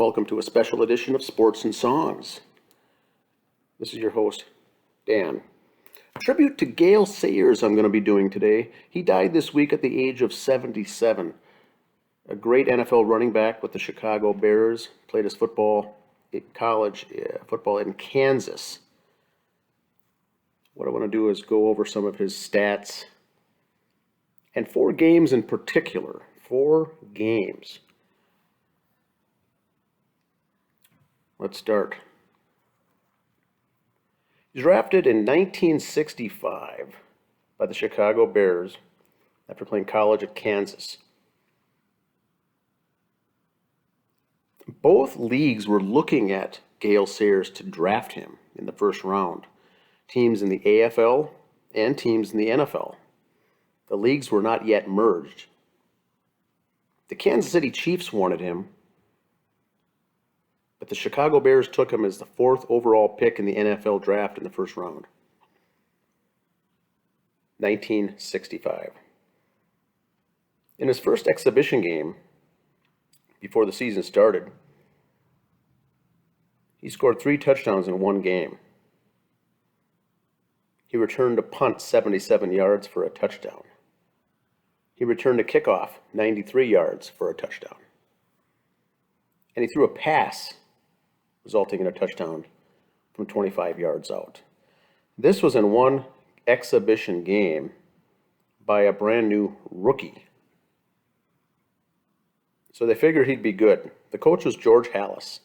Welcome to a special edition of Sports and Songs. This is your host, Dan. A tribute to Gale Sayers I'm going to be doing today. He died this week at the age of 77. A great NFL running back with the Chicago Bears. Played his college football in Kansas. What I want to do is go over some of his stats. And 4 games in particular. 4 games. Let's start. Drafted in 1965 by the Chicago Bears after playing college at Kansas. Both leagues were looking at Gale Sayers to draft him in the first round. Teams in the AFL and teams in the NFL. The leagues were not yet merged. The Kansas City Chiefs wanted him, but the Chicago Bears took him as the 4th overall pick in the NFL draft in the first round. 1965. In his first exhibition game, before the season started, he scored 3 touchdowns in 1 game. He returned a punt 77 yards for a touchdown. He returned a kickoff 93 yards for a touchdown. And he threw a pass resulting in a touchdown from 25 yards out. This was in 1 exhibition game by a brand new rookie. So they figured he'd be good. The coach was George Halas.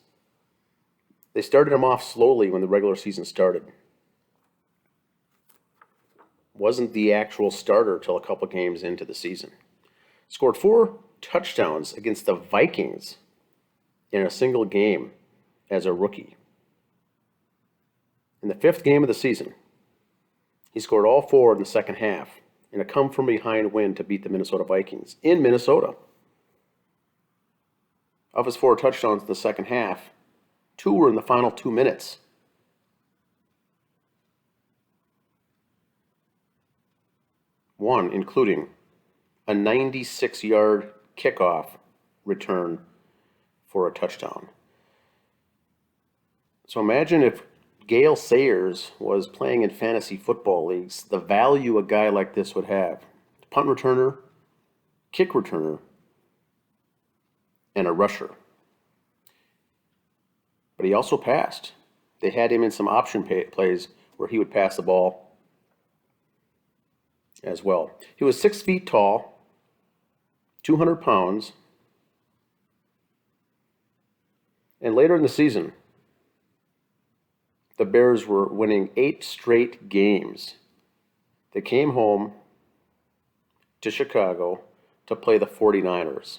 They started him off slowly when the regular season started. Wasn't the actual starter till a couple games into the season. Scored 4 touchdowns against the Vikings in a single game as a rookie. In the 5th game of the season, he scored all 4 in the second half in a come-from-behind win to beat the Minnesota Vikings in Minnesota. Of his 4 touchdowns in the second half, 2 were in the final 2 minutes. One including a 96-yard kickoff return for a touchdown. So imagine if Gale Sayers was playing in fantasy football leagues, the value a guy like this would have. Punt returner, kick returner, and a rusher. But he also passed. They had him in some option plays where he would pass the ball as well. He was 6 feet tall, 200 pounds, and later in the season, the Bears were winning 8 straight games. They came home to Chicago to play the 49ers.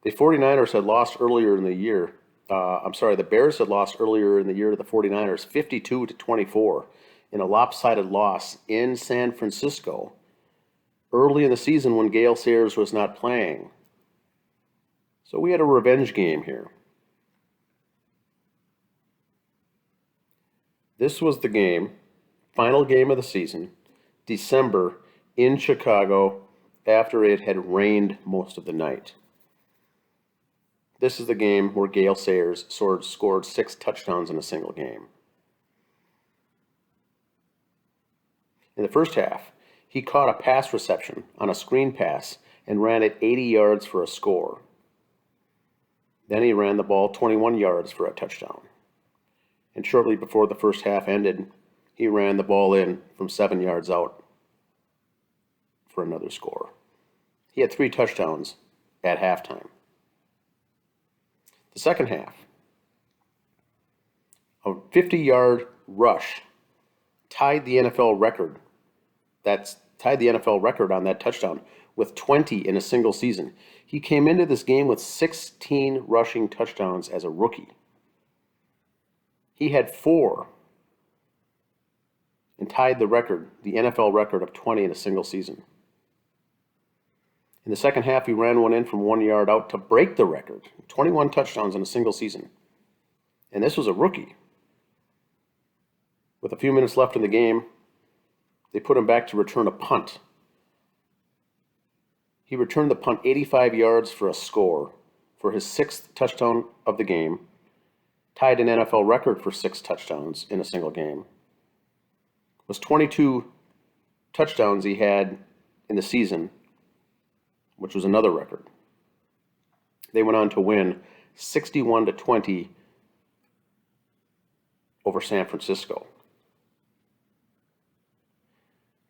The 49ers had lost earlier in the year. The Bears had lost earlier in the year to the 49ers 52-24 in a lopsided loss in San Francisco early in the season when Gale Sayers was not playing. So we had a revenge game here. This was the game, final game of the season, December, in Chicago, after it had rained most of the night. This is the game where Gale Sayers scored 6 touchdowns in a single game. In the first half, he caught a pass reception on a screen pass and ran it 80 yards for a score. Then he ran the ball 21 yards for a touchdown. And shortly before the first half ended, he ran the ball in from 7 yards out for another score. He had 3 touchdowns at halftime. The second half, a 50-yard rush tied the NFL record. That's tied the NFL record on that touchdown with 20 in a single season. He came into this game with 16 rushing touchdowns as a rookie. He had 4 and tied the record, the NFL record of 20 in a single season. In the second half, he ran one in from 1 yard out to break the record, 21 touchdowns in a single season. And this was a rookie. With a few minutes left in the game, they put him back to return a punt. He returned the punt 85 yards for a score for his 6th touchdown of the game, tied an NFL record for 6 touchdowns in a single game. It was 22 touchdowns he had in the season, which was another record. They went on to win 61-20 over San Francisco.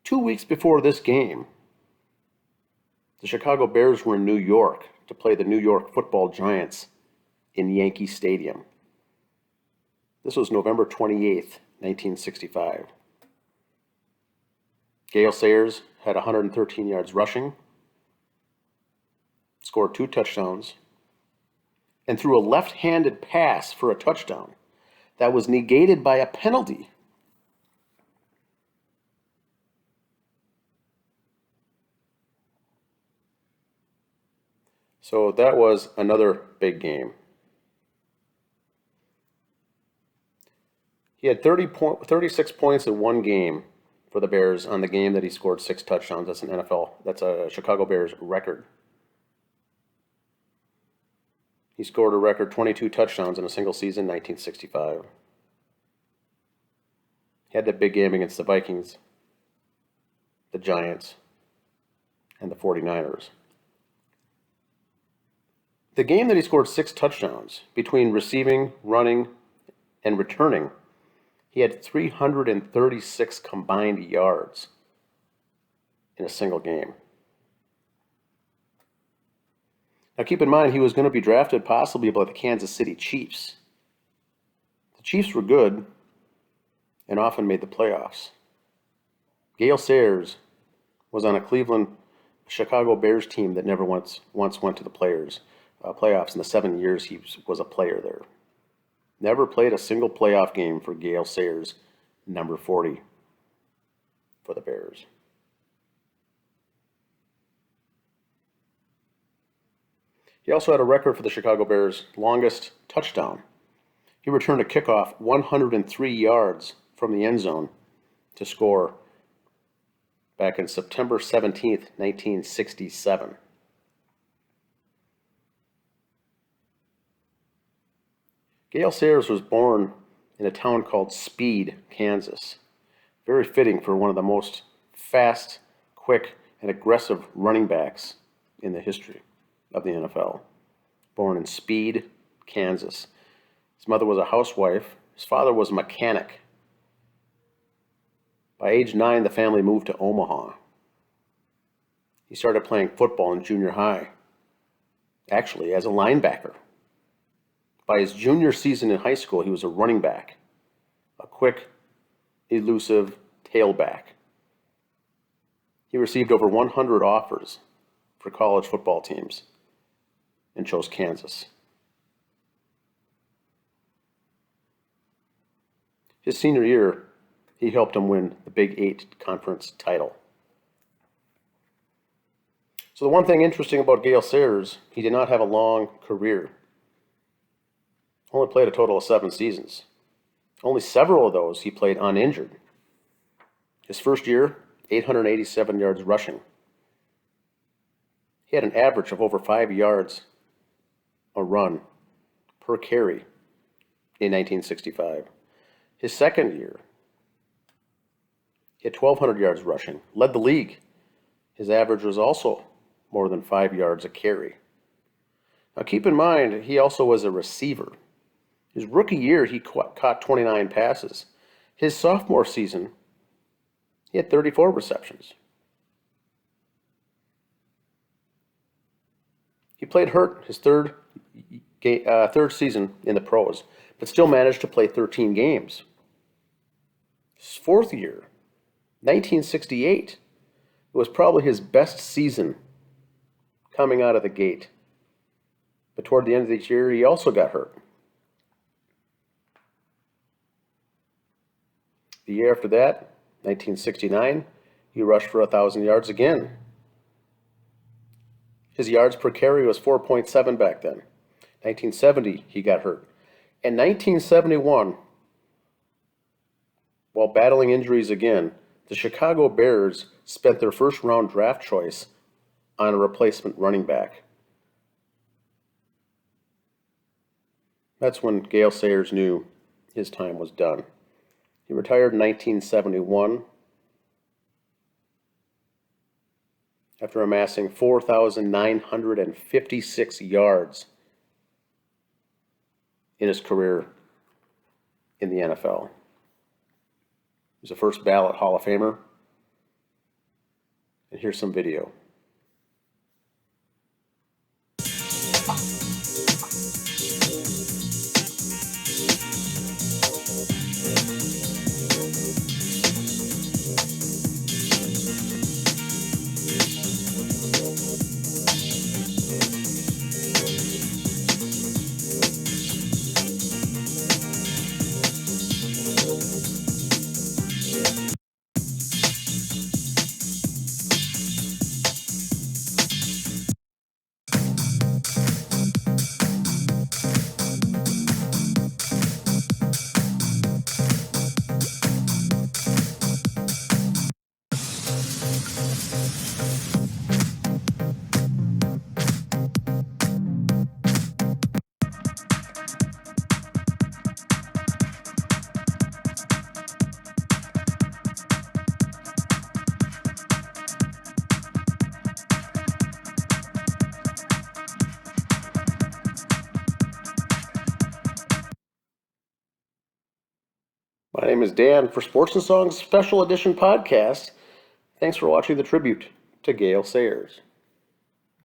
2 weeks before this game, the Chicago Bears were in New York to play the New York Football Giants in Yankee Stadium. This was November 28th, 1965. Gale Sayers had 113 yards rushing, scored 2 touchdowns, and threw a left-handed pass for a touchdown that was negated by a penalty. So that was another big game. He had 36 points in one game for the Bears on the game that he scored 6 touchdowns. That's a Chicago Bears record. He scored a record 22 touchdowns in a single season in 1965. He had that big game against the Vikings, the Giants, and the 49ers. The game that he scored 6 touchdowns, between receiving, running, and returning, he had 336 combined yards in a single game. Now keep in mind, he was going to be drafted possibly by the Kansas City Chiefs. The Chiefs were good and often made the playoffs. Gale Sayers was on a Chicago Bears team that never once went to the playoffs in the 7 years he was a player there. Never played a single playoff game for Gale Sayers, number 40 for the Bears. He also had a record for the Chicago Bears' longest touchdown. He returned a kickoff 103 yards from the end zone to score back in September 17th, 1967. Gale Sayers was born in a town called Speed, Kansas. Very fitting for one of the most fast, quick, and aggressive running backs in the history of the NFL. Born in Speed, Kansas. His mother was a housewife. His father was a mechanic. By age 9, the family moved to Omaha. He started playing football in junior high, actually as a linebacker. By his junior season in high school, he was a running back, a quick, elusive tailback. He received over 100 offers for college football teams and chose Kansas. His senior year, he helped him win the Big 8 conference title. So the one thing interesting about Gale Sayers, he did not have a long career. Only played a total of 7 seasons. Only several of those he played uninjured. His first year, 887 yards rushing. He had an average of over 5 yards a run per carry in 1965. His second year, he had 1,200 yards rushing, led the league. His average was also more than 5 yards a carry. Now keep in mind, he also was a receiver. His rookie year, he caught 29 passes. His sophomore season, he had 34 receptions. He played hurt his third season in the pros, but still managed to play 13 games. His fourth year, 1968, it was probably his best season coming out of the gate. But toward the end of the year, he also got hurt. The year after that, 1969, he rushed for 1,000 yards again. His yards per carry was 4.7 back then. 1970, he got hurt. In 1971, while battling injuries again, the Chicago Bears spent their first-round draft choice on a replacement running back. That's when Gale Sayers knew his time was done. He retired in 1971 after amassing 4,956 yards in his career in the NFL. He was a first ballot Hall of Famer. And here's some video. My name is Dan for Sports and Songs Special Edition Podcast. Thanks for watching the tribute to Gale Sayers.